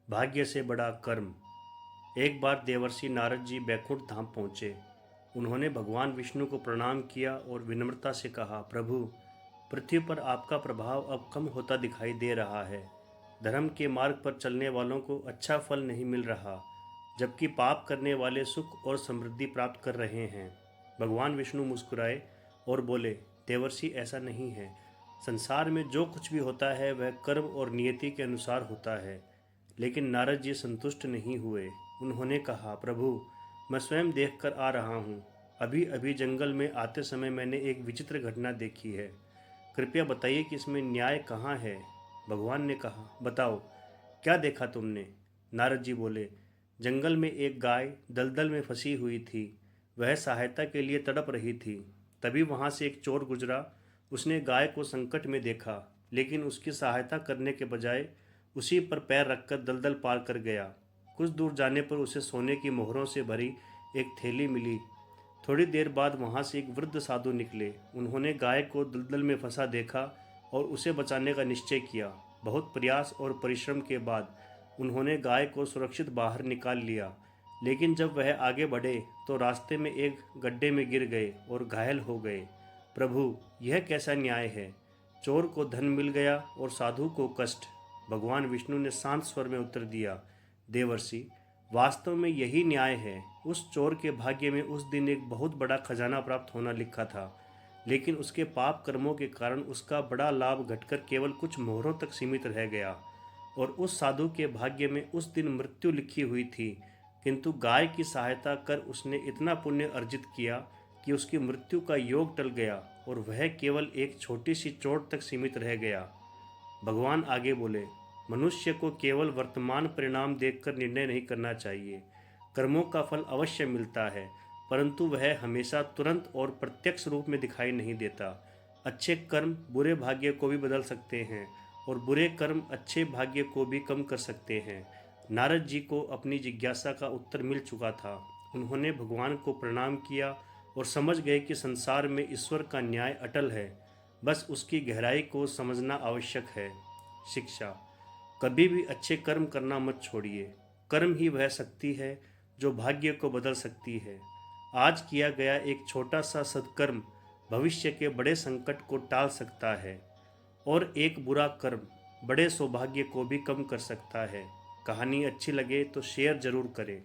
भाग्य से बड़ा कर्म। एक बार देवर्षि नारद जी बैकुंठ धाम पहुँचे। उन्होंने भगवान विष्णु को प्रणाम किया और विनम्रता से कहा, प्रभु, पृथ्वी पर आपका प्रभाव अब कम होता दिखाई दे रहा है। धर्म के मार्ग पर चलने वालों को अच्छा फल नहीं मिल रहा, जबकि पाप करने वाले सुख और समृद्धि प्राप्त कर रहे हैं। भगवान विष्णु मुस्कुराए और बोले, देवर्षि, ऐसा नहीं है। संसार में जो कुछ भी होता है वह कर्म और नियति के अनुसार होता है। लेकिन नारद जी संतुष्ट नहीं हुए। उन्होंने कहा, प्रभु, मैं स्वयं देख कर आ रहा हूँ। अभी अभी जंगल में आते समय मैंने एक विचित्र घटना देखी है। कृपया बताइए कि इसमें न्याय कहाँ है। भगवान ने कहा, बताओ, क्या देखा तुमने। नारद जी बोले, जंगल में एक गाय दलदल में फंसी हुई थी। वह सहायता के लिए तड़प रही थी। तभी वहाँ से एक चोर गुजरा। उसने गाय को संकट में देखा, लेकिन उसकी सहायता करने के बजाय उसी पर पैर रखकर दलदल पार कर गया। कुछ दूर जाने पर उसे सोने की मोहरों से भरी एक थैली मिली। थोड़ी देर बाद वहाँ से एक वृद्ध साधु निकले। उन्होंने गाय को दलदल में फंसा देखा और उसे बचाने का निश्चय किया। बहुत प्रयास और परिश्रम के बाद उन्होंने गाय को सुरक्षित बाहर निकाल लिया। लेकिन जब वह आगे बढ़े तो रास्ते में एक गड्ढे में गिर गए और घायल हो गए। प्रभु, यह कैसा न्याय है। चोर को धन मिल गया और साधु को कष्ट। भगवान विष्णु ने शांत स्वर में उत्तर दिया, देवर्षि, वास्तव में यही न्याय है। उस चोर के भाग्य में उस दिन एक बहुत बड़ा खजाना प्राप्त होना लिखा था, लेकिन उसके पाप कर्मों के कारण उसका बड़ा लाभ घटकर केवल कुछ मोहरों तक सीमित रह गया। और उस साधु के भाग्य में उस दिन मृत्यु लिखी हुई थी, किंतु गाय की सहायता कर उसने इतना पुण्य अर्जित किया कि उसकी मृत्यु का योग टल गया और वह केवल एक छोटी सी चोट तक सीमित रह गया। भगवान आगे बोले, मनुष्य को केवल वर्तमान परिणाम देखकर निर्णय नहीं करना चाहिए। कर्मों का फल अवश्य मिलता है, परंतु वह हमेशा तुरंत और प्रत्यक्ष रूप में दिखाई नहीं देता। अच्छे कर्म बुरे भाग्य को भी बदल सकते हैं और बुरे कर्म अच्छे भाग्य को भी कम कर सकते हैं। नारद जी को अपनी जिज्ञासा का उत्तर मिल चुका था। उन्होंने भगवान को प्रणाम किया और समझ गए कि संसार में ईश्वर का न्याय अटल है, बस उसकी गहराई को समझना आवश्यक है। शिक्षा। कभी भी अच्छे कर्म करना मत छोड़िए। कर्म ही वह शक्ति है जो भाग्य को बदल सकती है। आज किया गया एक छोटा सा सत्कर्म भविष्य के बड़े संकट को टाल सकता है और एक बुरा कर्म बड़े सौभाग्य को भी कम कर सकता है। कहानी अच्छी लगे तो शेयर ज़रूर करें।